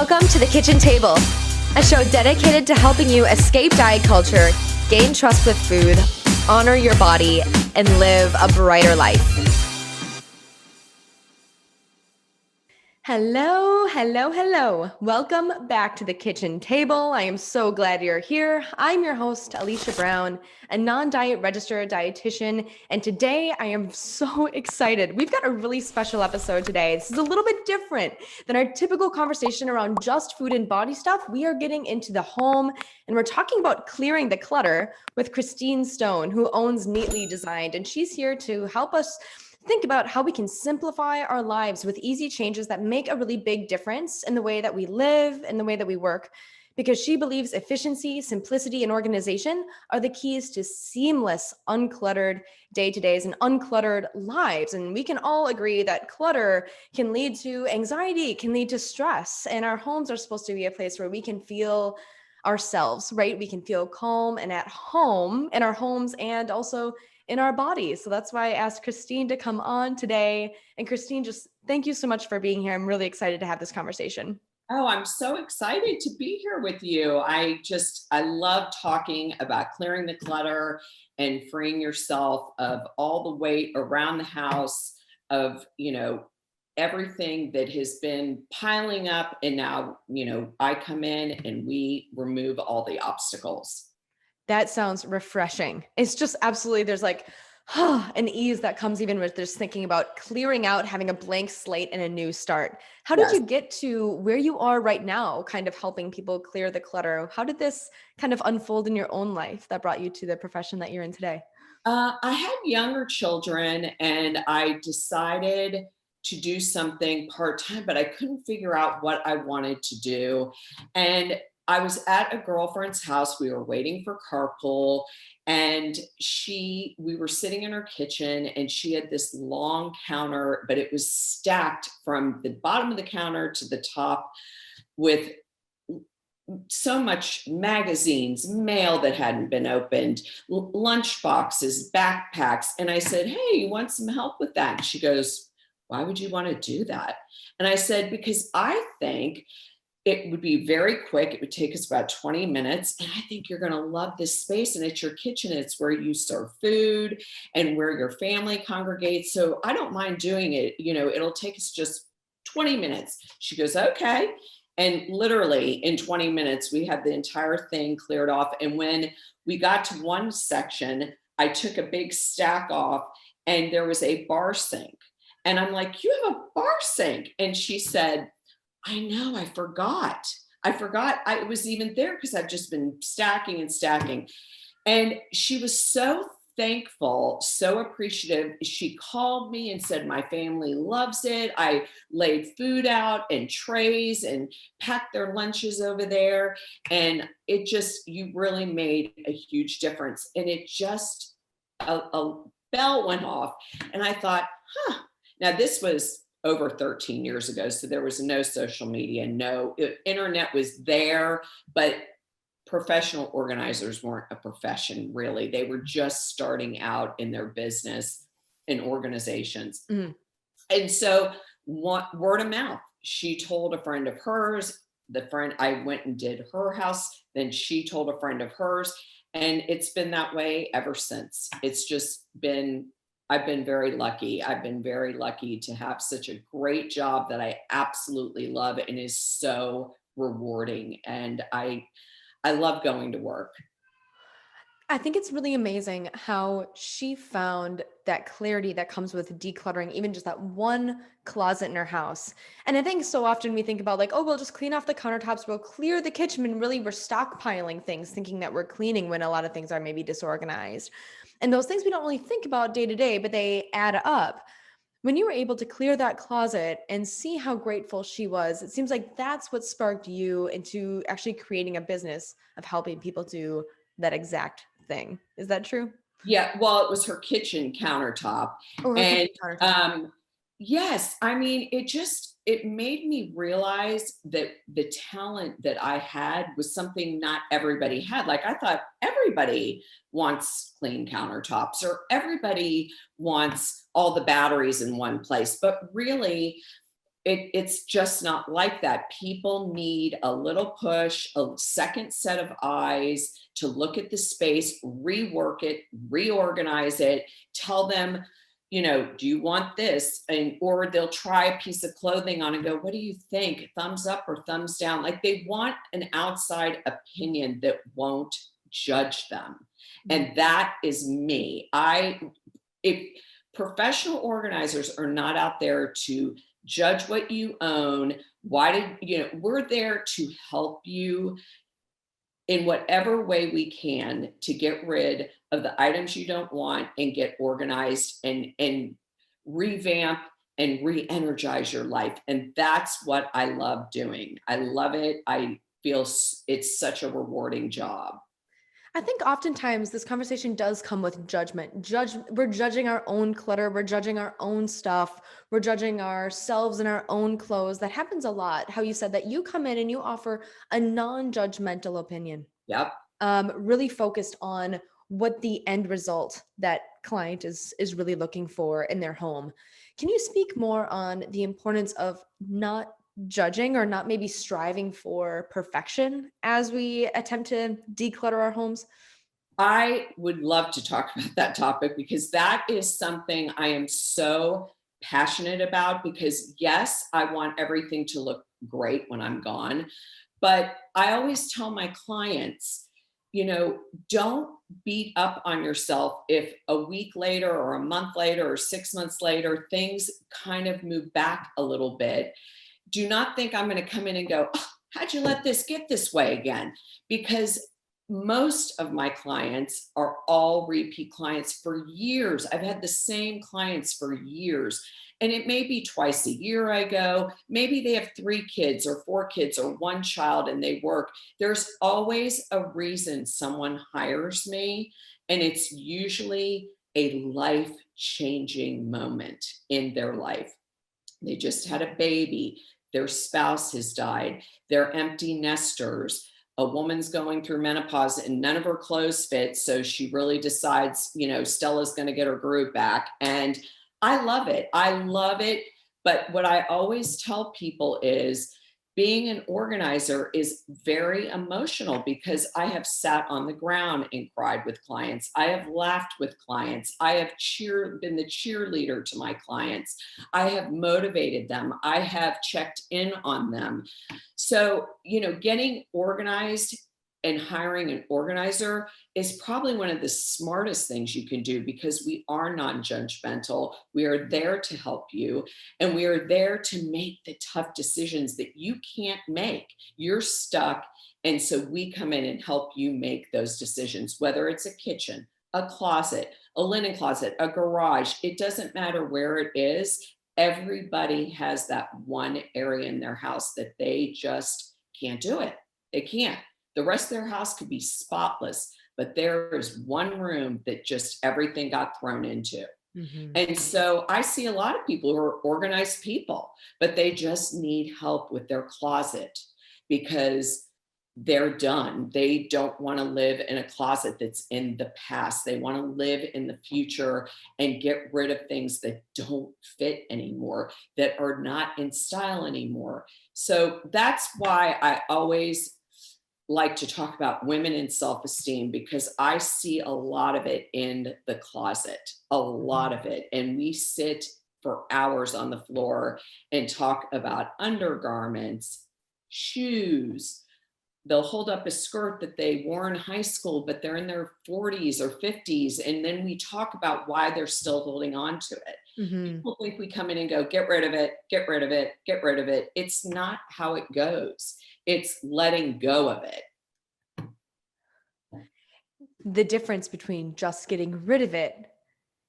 Welcome to The Kitchen Table, a show dedicated to helping you escape diet culture, gain trust with food, honor your body, and live a brighter life. Hello. Welcome back to The Kitchen Table. I am so glad you're here. I'm your host, Alicia Brown, a non-diet registered dietitian, and today I am so excited. We've got a really special episode today. This is a little bit different than our typical conversation around just food and body stuff. We are getting into the home, and we're talking about clearing the clutter with Christine Stone, who owns Neatly Designed, and she's here to help us think about how we can simplify our lives with easy changes that make a really big difference in the way that we live and the way that we work. Because she believes efficiency, simplicity, and organization are the keys to seamless, uncluttered day-to-days and uncluttered lives. And we can all agree that clutter can lead to anxiety, can lead to stress. And our homes are supposed to be a place where we can feel ourselves, right? We can feel calm and at home in our homes and also in our bodies. So that's why I asked Christine to come on today. And Christine, just thank you so much for being here. I'm really excited to have this conversation. Oh, I'm so excited to be here with you. I love talking about clearing the clutter and freeing yourself of all the weight around the house of, everything that has been piling up. And now, I come in and we remove all the obstacles. That sounds refreshing. It's just absolutely, there's like an ease that comes even with just thinking about clearing out, having a blank slate and a new start. How did Yes. you get to where you are right now, kind of helping people clear the clutter? How did this kind of unfold in your own life that brought you to the profession that you're in today? I had younger children and I decided to do something part-time, but I couldn't figure out what I wanted to do. And I was at a girlfriend's house. We were waiting for carpool and we were sitting in her kitchen and she had this long counter, but it was stacked from the bottom of the counter to the top with so much magazines, mail that hadn't been opened, lunch boxes, backpacks. And I said, "Hey, you want some help with that?" And she goes, "Why would you want to do that?" And I said, "Because I think it would be very quick. It would take us about 20 minutes. And I think you're going to love this space. And it's your kitchen. It's where you serve food and where your family congregates. So I don't mind doing it. It'll take us just 20 minutes." She goes, "Okay." And literally in 20 minutes, we had the entire thing cleared off. And when we got to one section, I took a big stack off and there was a bar sink. And I'm like, "You have a bar sink?" And she said, "I know, I forgot. I was even there because I've just been stacking and stacking." And she was so thankful, so appreciative. She called me and said, "My family loves it. I laid food out and trays and packed their lunches over there." And you really made a huge difference. And it just, a bell went off. And I thought, now this was over 13 years ago. So there was no social media, internet was there, but professional organizers weren't a profession really. They were just starting out in their business and organizations. Mhm. And so word of mouth, she told a friend of hers, I went and did her house. Then she told a friend of hers. And it's been that way ever since. I've been very lucky. I've been very lucky to have such a great job that I absolutely love and is so rewarding. And I love going to work. I think it's really amazing how she found that clarity that comes with decluttering, even just that one closet in her house. And I think so often we think about like, oh, we'll just clean off the countertops, we'll clear the kitchen, and really we're stockpiling things, thinking that we're cleaning when a lot of things are maybe disorganized. And those things we don't really think about day to day, but they add up. When you were able to clear that closet and see how grateful she was, it seems like that's what sparked you into actually creating a business of helping people do that exact thing. Is that true? Yeah, well, it was her kitchen countertop. Or her And kitchen countertop? yes, I mean, it made me realize that the talent that I had was something not everybody had. Like I thought everybody wants clean countertops or everybody wants all the batteries in one place. But really, it's just not like that. People need a little push, a second set of eyes to look at the space, rework it, reorganize it, tell them, do you want this? And or they'll try a piece of clothing on and go, what do you think? Thumbs up or thumbs down? Like they want an outside opinion that won't judge them. And that is me. If professional organizers are not out there to judge what you own, we're there to help you in whatever way we can to get rid of the items you don't want and get organized and revamp and re-energize your life. And that's what I love doing. I love it. I feel it's such a rewarding job. I think oftentimes this conversation does come with judgment. We're judging our own clutter. We're judging our own stuff. We're judging ourselves and our own clothes. That happens a lot. How you said that you come in and you offer a non-judgmental opinion. Yep. Really focused on what the end result that client is really looking for in their home. Can you speak more on the importance of not judging or not maybe striving for perfection as we attempt to declutter our homes? I would love to talk about that topic because that is something I am so passionate about because yes, I want everything to look great when I'm gone. But I always tell my clients, don't beat up on yourself if a week later or a month later or 6 months later, things kind of move back a little bit. Do not think I'm going to come in and go, oh, how'd you let this get this way again? Because most of my clients are all repeat clients for years. I've had the same clients for years. And it may be twice a year I go. Maybe they have 3 kids or 4 kids or 1 child and they work. There's always a reason someone hires me. And it's usually a life-changing moment in their life. They just had a baby. Their spouse has died. They're empty nesters. A woman's going through menopause and none of her clothes fit. So she really decides, Stella's going to get her groove back. And I love it. I love it. But what I always tell people is being an organizer is very emotional because I have sat on the ground and cried with clients. I have laughed with clients. I have been the cheerleader to my clients. I have motivated them. I have checked in on them. So, getting organized and hiring an organizer is probably one of the smartest things you can do because we are non-judgmental. We are there to help you and we are there to make the tough decisions that you can't make. You're stuck. And so we come in and help you make those decisions, whether it's a kitchen, a closet, a linen closet, a garage. It doesn't matter where it is. Everybody has that one area in their house that they just can't do it. They can't. The rest of their house could be spotless, but there is one room that just everything got thrown into. Mm-hmm. And so I see a lot of people who are organized people, but they just need help with their closet because they're done. They don't want to live in a closet that's in the past. They want to live in the future and get rid of things that don't fit anymore, that are not in style anymore. So that's why I always like to talk about women and self-esteem because I see a lot of it in the closet, a lot of it. And we sit for hours on the floor and talk about undergarments, shoes. They'll hold up a skirt that they wore in high school, but they're in their 40s or 50s. And then we talk about why they're still holding on to it. Mm-hmm. People think we come in and go, get rid of it, get rid of it, get rid of it. It's not how it goes. It's letting go of it. The difference between just getting rid of it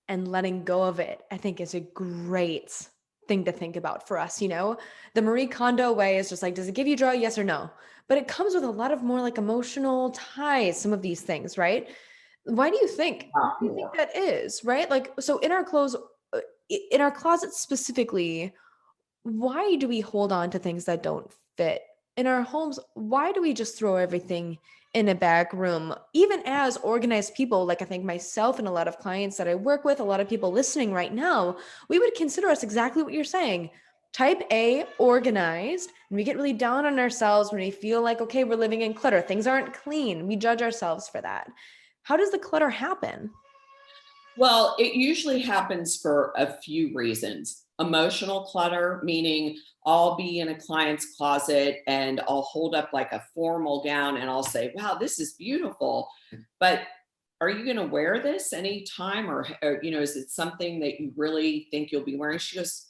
and letting go of it, I think is a great thing to think about for us. The Marie Kondo way is just like, does it give you joy? Yes or no? But it comes with a lot of more like emotional ties, some of these things, right? Why do you think that is, right? Like, so in our clothes, in our closets specifically, why do we hold on to things that don't fit? In our homes, why do we just throw everything in a back room? Even as organized people, like I think myself and a lot of clients that I work with, a lot of people listening right now, we would consider us exactly what you're saying, Type A, organized, and we get really down on ourselves when we feel like, okay, we're living in clutter. Things aren't clean. We judge ourselves for that. How does the clutter happen? Well, it usually happens for a few reasons. Emotional clutter, meaning I'll be in a client's closet and I'll hold up like a formal gown and I'll say, wow, this is beautiful. But are you going to wear this anytime? Or, is it something that you really think you'll be wearing? She goes,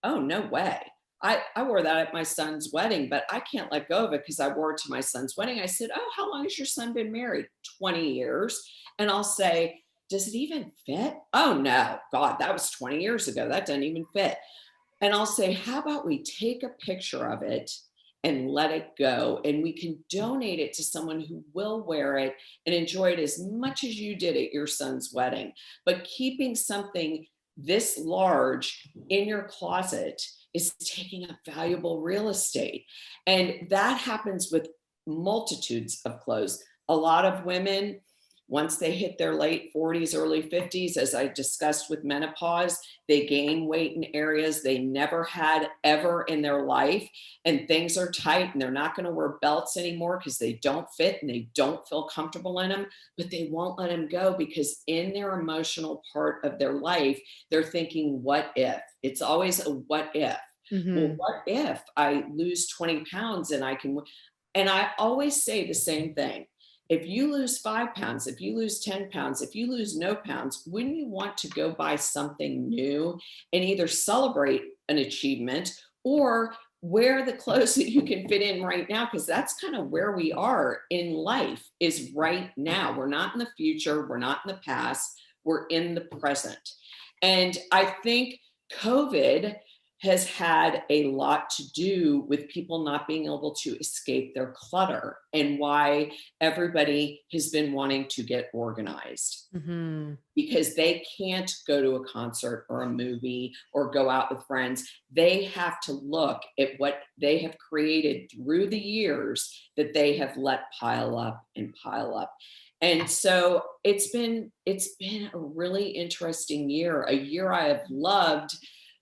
oh, no way. I wore that at my son's wedding, but I can't let go of it because I wore it to my son's wedding. I said, oh, how long has your son been married? 20 years. And I'll say, does it even fit? Oh, no, God, that was 20 years ago. That doesn't even fit. And I'll say, how about we take a picture of it and let it go? And we can donate it to someone who will wear it and enjoy it as much as you did at your son's wedding. But keeping something this large in your closet is taking up valuable real estate. And that happens with multitudes of clothes. A lot of women, once they hit their late 40s, early 50s, as I discussed with menopause, they gain weight in areas they never had ever in their life. And things are tight and they're not going to wear belts anymore because they don't fit and they don't feel comfortable in them, but they won't let them go because in their emotional part of their life, they're thinking, what if? It's always a what if. Well, Mm-hmm. what if I lose 20 pounds and I can, and I always say the same thing. If you lose 5 pounds, if you lose 10 pounds, if you lose no pounds, wouldn't you want to go buy something new and either celebrate an achievement or wear the clothes that you can fit in right now? Because that's kind of where we are in life, is right now. We're not in the future. We're not in the past. We're in the present. And I think COVID has had a lot to do with people not being able to escape their clutter and why everybody has been wanting to get organized Mm-hmm. because they can't go to a concert or a movie or go out with friends. They have to look at what they have created through the years that they have let pile up and pile up. And so it's been a really interesting year, a year I have loved,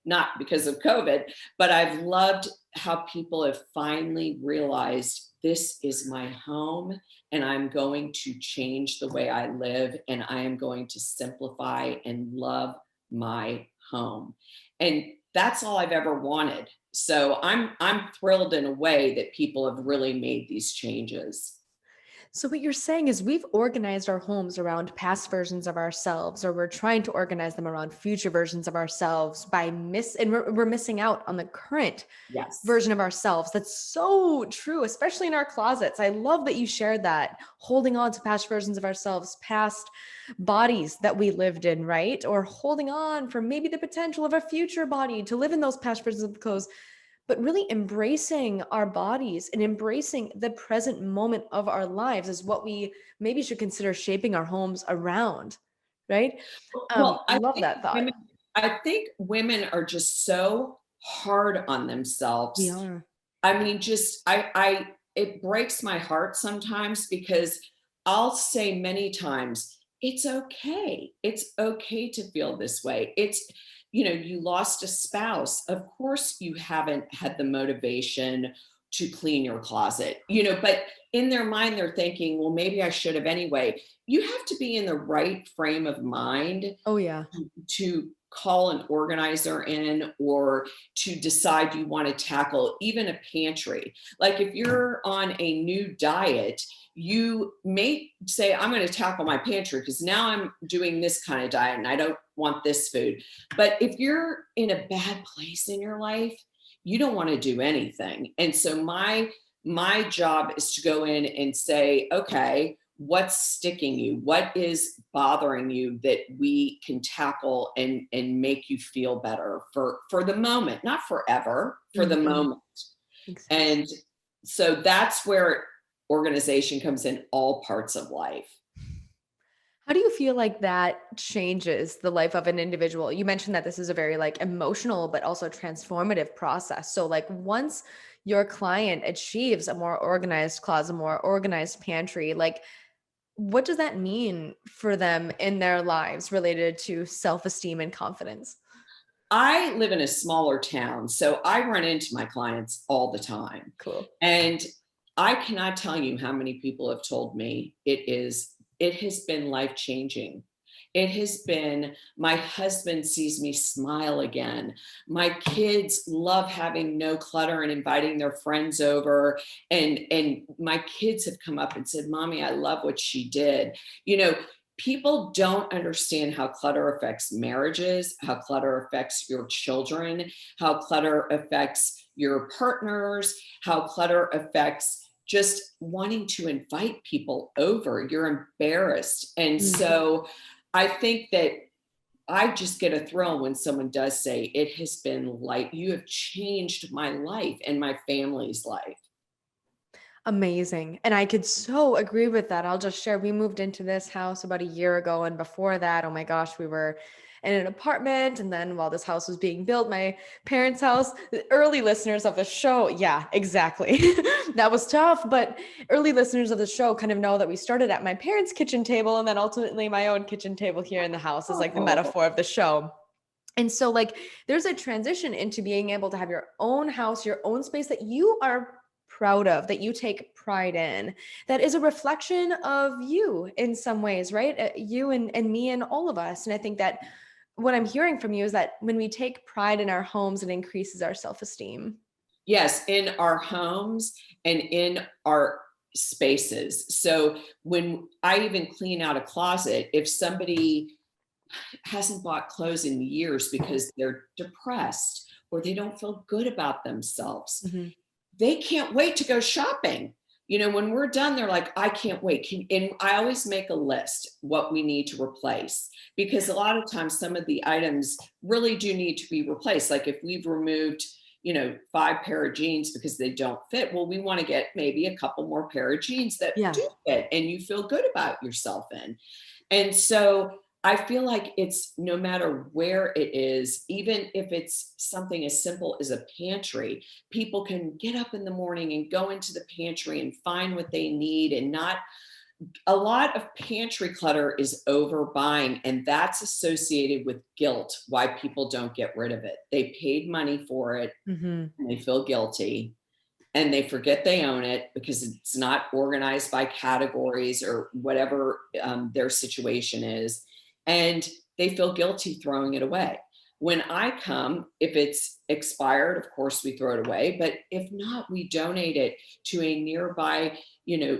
not because of COVID, but I've loved how people have finally realized this is my home and I'm going to change the way I live and I am going to simplify and love my home. And that's all I've ever wanted. So I'm thrilled in a way that people have really made these changes. So what you're saying is we've organized our homes around past versions of ourselves, or we're trying to organize them around future versions of ourselves and we're missing out on the current Yes. version of ourselves. That's so true, especially in our closets. I love that you shared that, holding on to past versions of ourselves, past bodies that we lived in, right? Or holding on for maybe the potential of a future body to live in those past versions of clothes, but really embracing our bodies and embracing the present moment of our lives is what we maybe should consider shaping our homes around, right? Well, Love that thought. I think women are just so hard on We themselves. are. I mean, just I it breaks my heart sometimes because I'll say many times, it's okay. It's okay to feel this way. You lost a spouse. Of course, you haven't had the motivation to clean your closet, but in their mind, they're thinking, well, maybe I should have anyway. You have to be in the right frame of mind Oh yeah. to call an organizer in or to decide you want to tackle even a pantry. Like if you're on a new diet, you may say, I'm going to tackle my pantry because now I'm doing this kind of diet and I don't want this food. But if you're in a bad place in your life, you don't want to do anything. And so my job is to go in and say, okay, what's sticking you, what is bothering you that we can tackle and make you feel better for the moment, not forever, for the Mhm. moment. Makes sense. And so that's where organization comes in all parts of life. How do you feel like that changes the life of an individual? You mentioned that this is a very like emotional but also transformative process. So like once your client achieves a more organized closet, a more organized pantry, like what does that mean for them in their lives related to self-esteem and confidence? I live in a smaller town, so I run into my clients all the time. Cool. And I cannot tell you how many people have told me it has been life changing. It has been, my husband sees me smile again. My kids love having no clutter and inviting their friends over. And my kids have come up and said, Mommy, I love what she did. You know, people don't understand how clutter affects marriages, how clutter affects your children, how clutter affects your partners, how clutter affects just wanting to invite people over. You're embarrassed. And so I think that I just get a thrill when someone does say, it has been like, you have changed my life and my family's life. Amazing. And I could so agree with that. I'll just share, we moved into this house about a year ago. And before that, oh my gosh, we were in an apartment. And then while this house was being built, my parents' house, the early listeners of the show, yeah, exactly. That was tough. But early listeners of the show kind of know that we started at my parents' kitchen table and then ultimately my own kitchen table here in the house is like the Oh, metaphor of the show. And so like there's a transition into being able to have your own house, your own space that you are proud of, that you take pride in, that is a reflection of you in some ways, right? You and me and all of us. And I think that what I'm hearing from you is that when we take pride in our homes, it increases our self-esteem. yes, in our homes and in our spaces. So when I even clean out a closet, if somebody hasn't bought clothes in years because they're depressed or they don't feel good about themselves, Mhm. they can't wait to go shopping. You know, when we're done, they're like, I can't wait. And I always make a list what we need to replace, because a lot of times some of the items really do need to be replaced. Like if we've removed, 5 pair of jeans because they don't fit, well, we want to get maybe a couple more pair of jeans that Yeah. do fit and you feel good about yourself in. And so I feel like it's no matter where it is, even if it's something as simple as a pantry, people can get up in the morning and go into the pantry and find what they need and not. A lot of pantry clutter is overbuying, and that's associated with guilt, why people don't get rid of it. They paid money for it Hmm. and they feel guilty and they forget they own it because it's not organized by categories or whatever their situation is. And they feel guilty throwing it away. When I come, if it's expired, of course, we throw it away. But if not, we donate it to a nearby,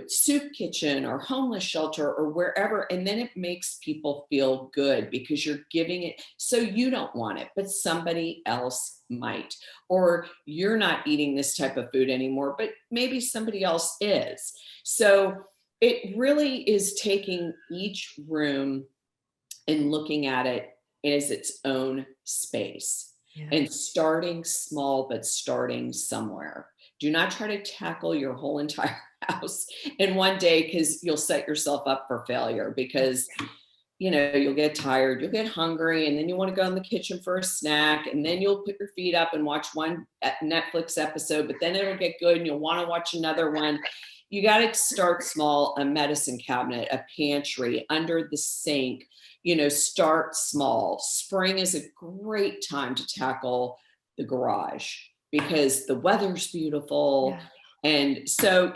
soup kitchen or homeless shelter or wherever. And then it makes people feel good because you're giving it. So you don't want it, but somebody else might. Or you're not eating this type of food anymore, but maybe somebody else is. So it really is taking each room and looking at it as its own space Yeah. and starting small, but starting somewhere. Do not try to tackle your whole entire house in one day because you'll set yourself up for failure because you'll get tired, you'll get hungry, and then you want to go in the kitchen for a snack, and then you'll put your feet up and watch one Netflix episode, but then it'll get good and you'll want to watch another one. You got to start small, a medicine cabinet, a pantry, under the sink, start small. Spring is a great time to tackle the garage because the weather's beautiful. Yeah. And so,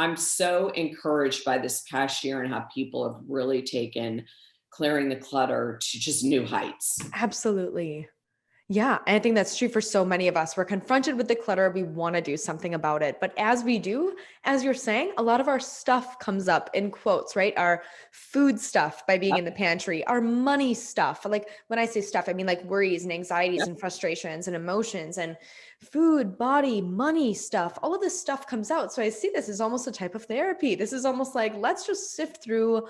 I'm so encouraged by this past year and how people have really taken clearing the clutter to just new heights. Absolutely. Yeah, and I think that's true for so many of us. We're confronted with the clutter, we want to do something about it. But as we do, as you're saying, a lot of our stuff comes up in quotes, right? Our food stuff by being Yep, in the pantry, our money stuff. Like when I say stuff, I mean like worries and anxieties yep. and frustrations and emotions and food, body, money stuff. All of this stuff comes out. So I see this as almost a type of therapy. This is almost like, let's just sift through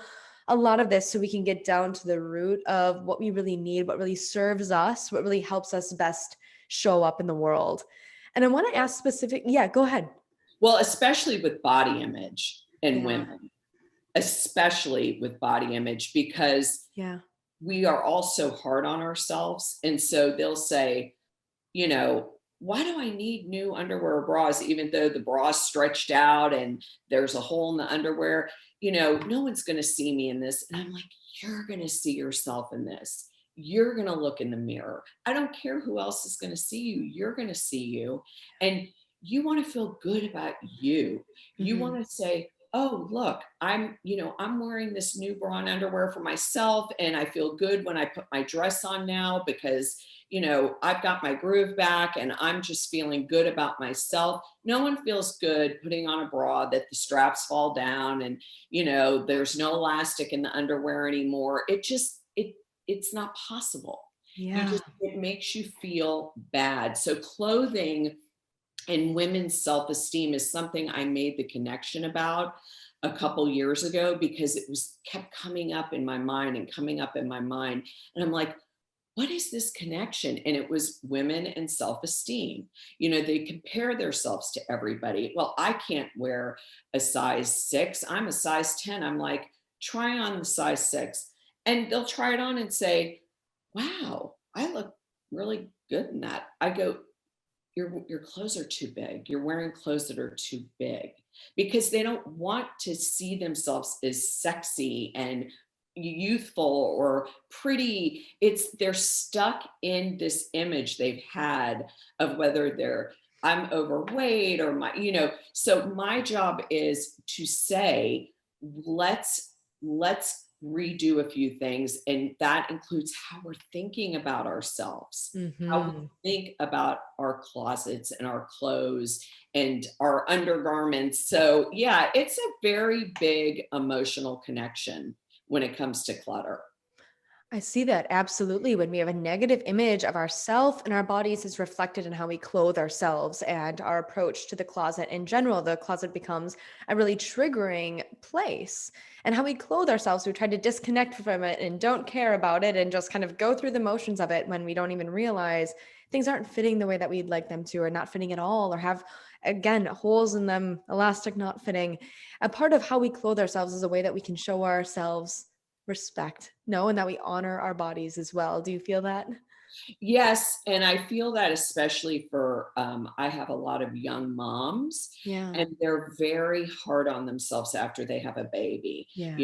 a lot of this so we can get down to the root of what we really need, what really serves us, what really helps us best show up in the world. And I want to ask specific, yeah, go ahead. Well, especially with body image and Yeah. women, especially with body image, because Yeah. we are all so hard on ourselves. And so they'll say, why do I need new underwear or bras, even though the bra's stretched out and there's a hole in the underwear? No one's going to see me in this. And I'm like, you're going to see yourself in this. you're going to look in the mirror. I don't care who else is going to see you. You're going to see you. And you want to feel good about you. You Mhm. want to say, oh, look, I'm wearing this new bra and underwear for myself. And I feel good when I put my dress on now because, I've got my groove back and I'm just feeling good about myself. No one feels good putting on a bra that the straps fall down and, there's no elastic in the underwear anymore. It's not possible. Yeah. It makes you feel bad. So clothing and women's self-esteem is something I made the connection about a couple years ago because it was kept coming up in my mind and coming up in my mind. And I'm like, what is this connection? And it was women and self-esteem. They compare themselves to everybody. Well, I can't wear a size 6. I'm a size 10. I'm like, try on the size 6. And they'll try it on and say, wow, I look really good in that. I go, your clothes are too big. You're wearing clothes that are too big because they don't want to see themselves as sexy and youthful or pretty. They're stuck in this image they've had of whether I'm overweight or so my job is to say, let's redo a few things. And that includes how we're thinking about ourselves, how we Mhm. think about our closets and our clothes and our undergarments. So, yeah, it's a very big emotional connection when it comes to clutter. I see that absolutely. When we have a negative image of ourself and our bodies is reflected in how we clothe ourselves and our approach to the closet in general. The closet becomes a really triggering place. And how we clothe ourselves, we try to disconnect from it and don't care about it and just kind of go through the motions of it when we don't even realize things aren't fitting the way that we'd like them to, or not fitting at all, or have, again, holes in them, elastic not fitting. A part of how we clothe ourselves is a way that we can show ourselves respect, and that we honor our bodies as well. Do you feel that? Yes, and I feel that especially for I have a lot of young moms, Yeah. and they're very hard on themselves after they have a baby. Yeah.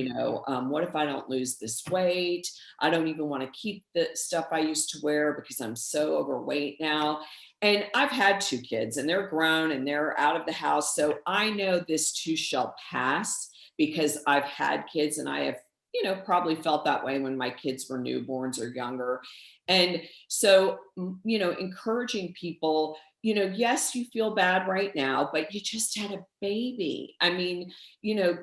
What if I don't lose this weight? I don't even want to keep the stuff I used to wear because I'm so overweight now. And I've had 2 kids, and they're grown and they're out of the house, so I know this too shall pass because I've had kids, and I have probably felt that way when my kids were newborns or younger. And so, encouraging people, yes, you feel bad right now, but you just had a baby. I mean,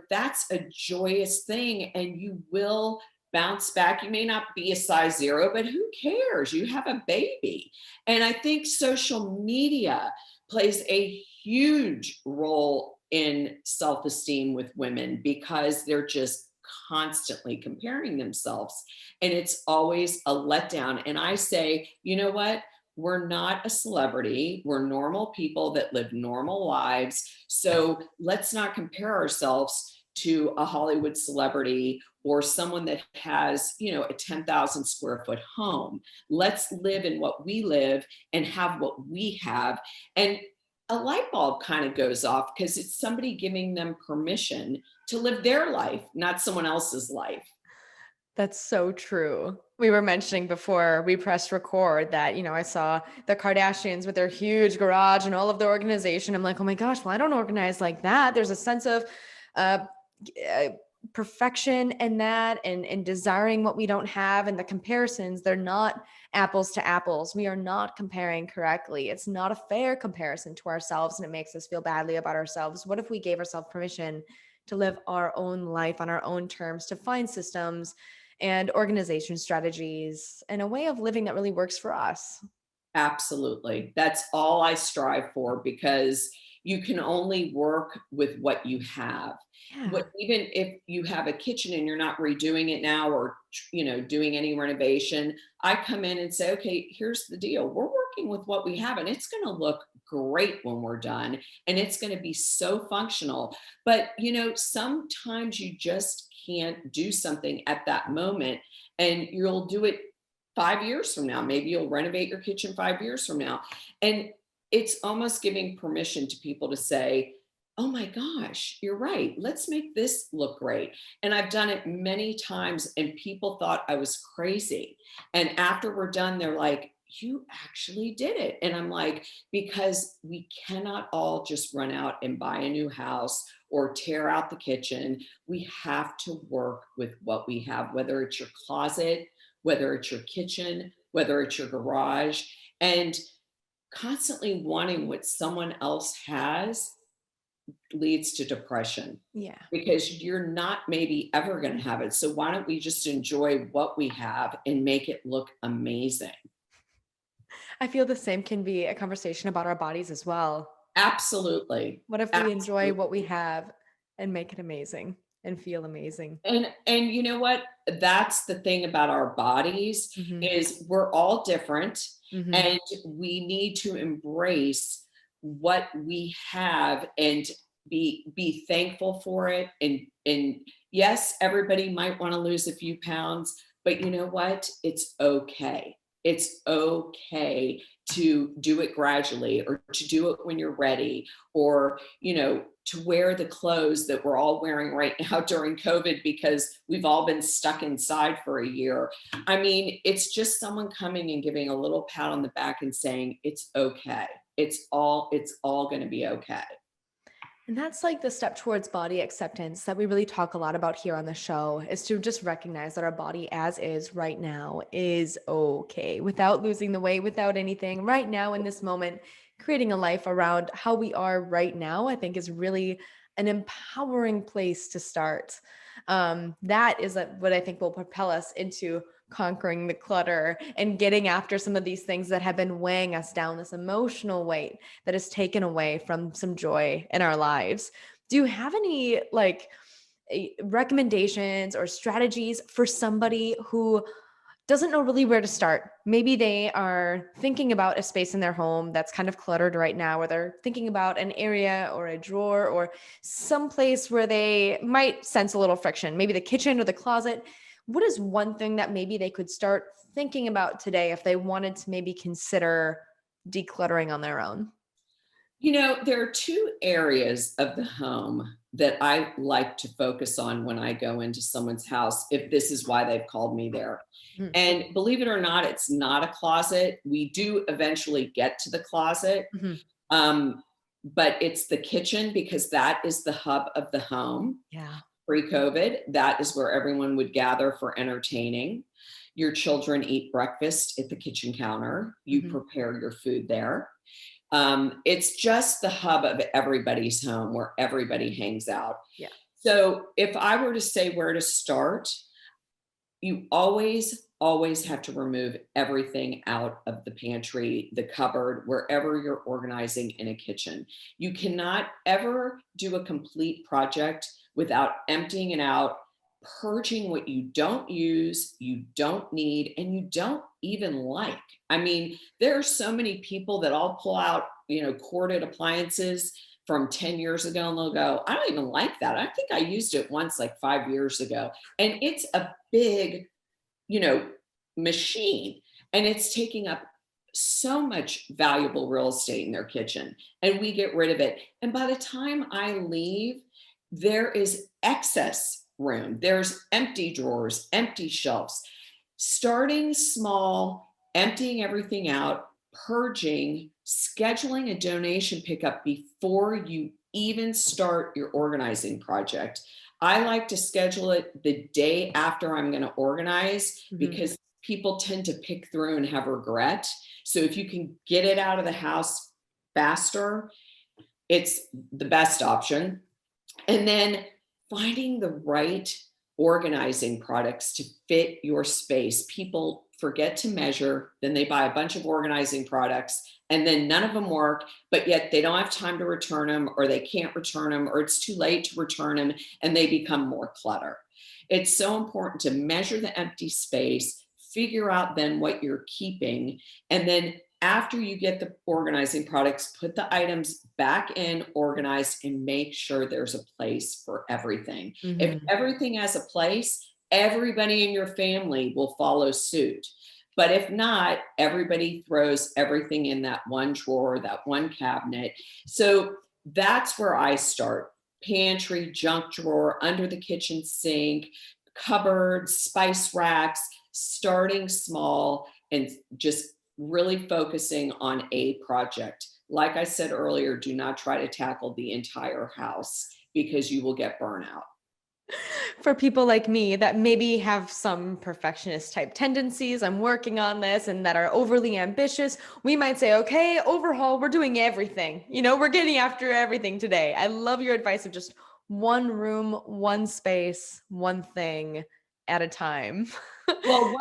that's a joyous thing and you will bounce back. You may not be a size 0, but who cares? You have a baby. And I think social media plays a huge role in self esteem with women because they're just constantly comparing themselves and it's always a letdown. And I say, you know what? We're not a celebrity. We're normal people that live normal lives. So let's not compare ourselves to a Hollywood celebrity or someone that has, a 10,000 square foot home. Let's live in what we live and have what we have. And a light bulb kind of goes off because it's somebody giving them permission to live their life, not someone else's life. That's so true. We were mentioning before we pressed record that, I saw the Kardashians with their huge garage and all of their organization. I'm like, oh my gosh, well, I don't organize like that. There's a sense of uh, uh, perfection in that and desiring what we don't have, and the comparisons, they're not apples to apples. We are not comparing correctly. It's not a fair comparison to ourselves, and it makes us feel badly about ourselves. What if we gave ourselves permission to live our own life on our own terms, to find systems and organization strategies and a way of living that really works for us? Absolutely. That's all I strive for because you can only work with what you have. Yeah. Even if you have a kitchen and you're not redoing it now or doing any renovation, I come in and say, okay, here's the deal. We're working with what we have and it's going to look great when we're done and it's going to be so functional. But sometimes you just can't do something at that moment and you'll do it 5 years from now. Maybe you'll renovate your kitchen 5 years from now. And it's almost giving permission to people to say, oh my gosh, you're right. Let's make this look great. And I've done it many times and people thought I was crazy. And after we're done, they're like, you actually did it. And I'm like, because we cannot all just run out and buy a new house or tear out the kitchen. We have to work with what we have, whether it's your closet, whether it's your kitchen, whether it's your garage. And constantly wanting what someone else has leads to depression Yeah. because you're not maybe ever going to have it. So why don't we just enjoy what we have and make it look amazing? I feel the same can be a conversation about our bodies as well. Absolutely. What if we enjoy what we Absolutely. have and make it amazing and feel amazing? And you know what? That's the thing about our bodies Mhm. is we're all different Mhm. and we need to embrace what we have and be thankful for it. And yes, everybody might want to lose a few pounds, but you know what? It's okay. It's okay to do it gradually or to do it when you're ready or to wear the clothes that we're all wearing right now during COVID because we've all been stuck inside for a year. I mean, it's just someone coming and giving a little pat on the back and saying, it's okay. It's all going to be okay. And that's like the step towards body acceptance that we really talk a lot about here on the show is to just recognize that our body as is right now is okay without losing the weight, without anything right now in this moment, creating a life around how we are right now, I think is really an empowering place to start. That is what I think will propel us into conquering the clutter and getting after some of these things that have been weighing us down, this emotional weight that is taken away from some joy in our lives. Do you have any recommendations or strategies for somebody who doesn't know really where to start? Maybe they are thinking about a space in their home that's kind of cluttered right now, or they're thinking about an area or a drawer or some place where they might sense a little friction, maybe the kitchen or the closet. What is one thing that maybe they could start thinking about today if they wanted to maybe consider decluttering on their own? There are two areas of the home that I like to focus on when I go into someone's house, if this is why they've called me there. Mhm. And believe it or not, it's not a closet. We do eventually get to the closet, Mhm. um, but it's the kitchen because that is the hub of the home. Yeah. Pre-COVID, that is where everyone would gather for entertaining. Your children eat breakfast at the kitchen counter. You Mhm. prepare your food there. It's just the hub of everybody's home where everybody hangs out. Yeah. So if I were to say where to start, you always have to remove everything out of the pantry, the cupboard, wherever you're organizing in a kitchen. You cannot ever do a complete project without emptying it out, purging what you don't use, you don't need, and you don't even like. I mean, there are so many people that all pull out, corded appliances from 10 years ago and they'll go, I don't even like that. I think I used it once like 5 years ago. And it's a big, you know, machine and it's taking up so much valuable real estate in their kitchen and we get rid of it. And by the time I leave, there is excess room. There's empty drawers, empty shelves. Starting small, emptying everything out, purging, scheduling a donation pickup before you even start your organizing project. I like to schedule it the day after I'm going to organize Mhm. because people tend to pick through and have regret. So if you can get it out of the house faster, it's the best option. And then finding the right organizing products to fit your space. People forget to measure, then they buy a bunch of organizing products, and then none of them work, but yet they don't have time to return them, or they can't return them, or it's too late to return them, and they become more clutter. It's so important to measure the empty space, figure out then what you're keeping, and then after you get the organizing products, put the items back in organized and make sure there's a place for everything. If Mhm. everything has a place, everybody in your family will follow suit. But if not, everybody throws everything in that one drawer, that one cabinet. So that's where I start. Pantry, junk drawer, under the kitchen sink, cupboards, spice racks, starting small and just really focusing on a project. Like I said earlier, do not try to tackle the entire house because you will get burnout. For people like me that maybe have some perfectionist type tendencies, I'm working on this, and that are overly ambitious, we might say, okay, overhaul, we're doing everything. We're getting after everything today. I love your advice of just one room, one space, one thing at a time. Well,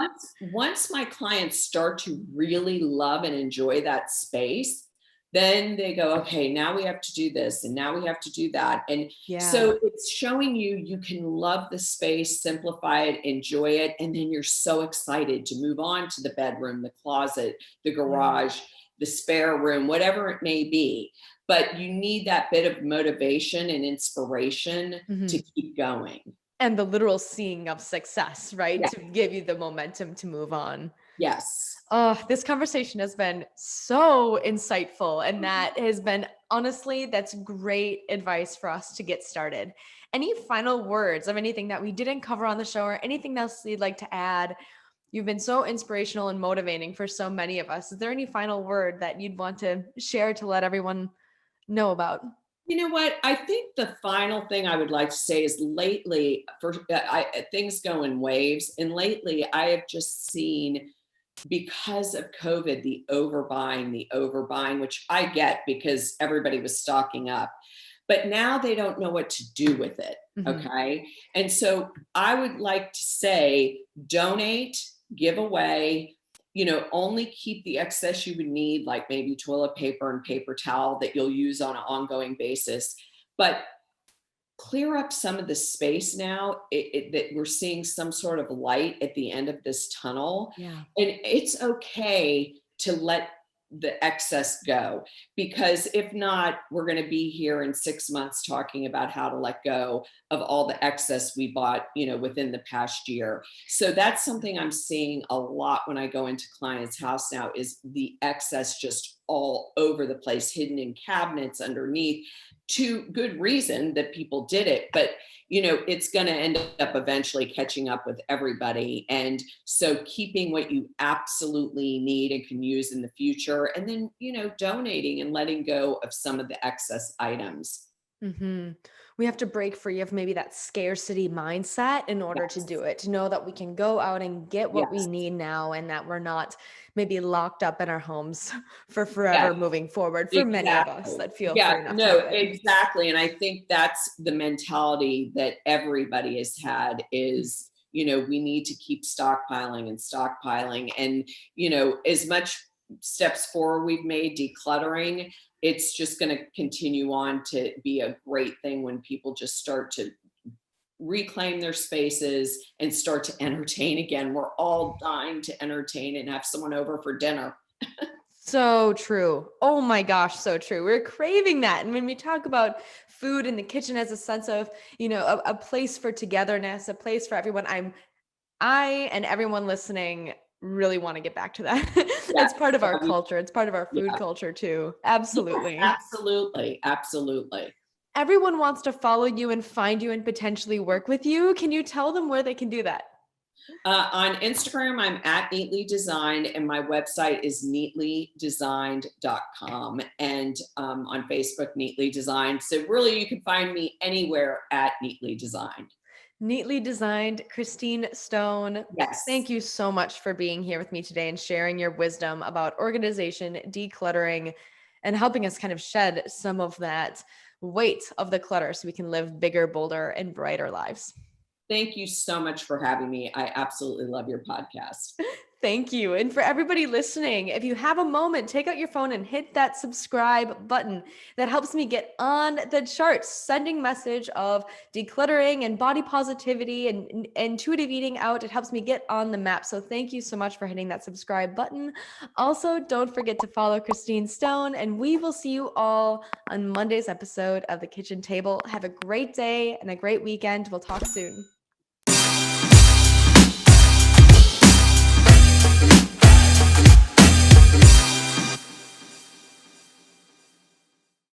once my clients start to really love and enjoy that space, then they go, okay, now we have to do this and now we have to do that. And Yeah. so it's showing you can love the space, simplify it, enjoy it, and then you're so excited to move on to the bedroom, the closet, the Yeah. garage, the spare room, whatever it may be. But you need that bit of motivation and inspiration Mhm. to keep going. And the literal seeing of success, right? Yeah. To give you the momentum to move on. Yes. Oh, this conversation has been so insightful. And that has been, honestly, that's great advice for us to get started. Any final words of anything that we didn't cover on the show or anything else you'd like to add? You've been so inspirational and motivating for so many of us. Is there any final word that you'd want to share to let everyone know about? You know what? I think the final thing I would like to say is lately, things go in waves, and lately I have just seen, because of COVID, the overbuying, which I get because everybody was stocking up, but now they don't know what to do with it. Mhm. Okay, and so I would like to say, donate, give away, only keep the excess you would need, like maybe toilet paper and paper towel that you'll use on an ongoing basis. But clear up some of the space now, that we're seeing some sort of light at the end of this tunnel. Yeah. And it's okay to let the excess go, because if not, we're going to be here in 6 months talking about how to let go of all the excess we bought, within the past year. So that's something I'm seeing a lot when I go into clients' house now, is the excess just all over the place, hidden in cabinets underneath, to good reason that people did it. But it's going to end up eventually catching up with everybody. And so keeping what you absolutely need and can use in the future, and then donating and letting go of some of the excess items. Hmm. We have to break free of maybe that scarcity mindset in order to do Yes. it, to know that we can go out and get what we Yes. need now, and that we're not maybe locked up in our homes for Yes. forever moving forward for many of us Exactly. that feel Yeah, free enough to no, do it. exactly. And I think that's the mentality that everybody has had, is, we need to keep stockpiling and stockpiling. And, as much steps forward we've made decluttering, it's just going to continue on to be a great thing when people just start to reclaim their spaces and start to entertain again. We're all dying to entertain and have someone over for dinner. So true. Oh my gosh, so true. We're craving that. And when we talk about food in the kitchen as a sense of, a place for togetherness, a place for everyone, I and everyone listening really want to get back to that. Yeah. It's part of our Yeah. culture. It's part of our food Yeah. culture too. Yes, Absolutely. absolutely. Absolutely. Everyone wants to follow you and find you and potentially work with you. Can you tell them where they can do that? On Instagram, I'm at Neatly Designed, and my website is neatlydesigned.com. And on Facebook, Neatly Designed. So, really, you can find me anywhere at Neatly Designed. Neatly Designed, Christine Stone. Yes. Thank you so much for being here with me today and sharing your wisdom about organization, decluttering, and helping us kind of shed some of that weight of the clutter so we can live bigger, bolder, and brighter lives. Thank you so much for having me. I absolutely love your podcast. Thank you. And for everybody listening, if you have a moment, take out your phone and hit that subscribe button. That helps me get on the charts, sending message of decluttering and body positivity and intuitive eating out. It helps me get on the map. So thank you so much for hitting that subscribe button. Also, don't forget to follow Christine Stone, and we will see you all on Monday's episode of The Kitchen Table. Have a great day and a great weekend. We'll talk soon.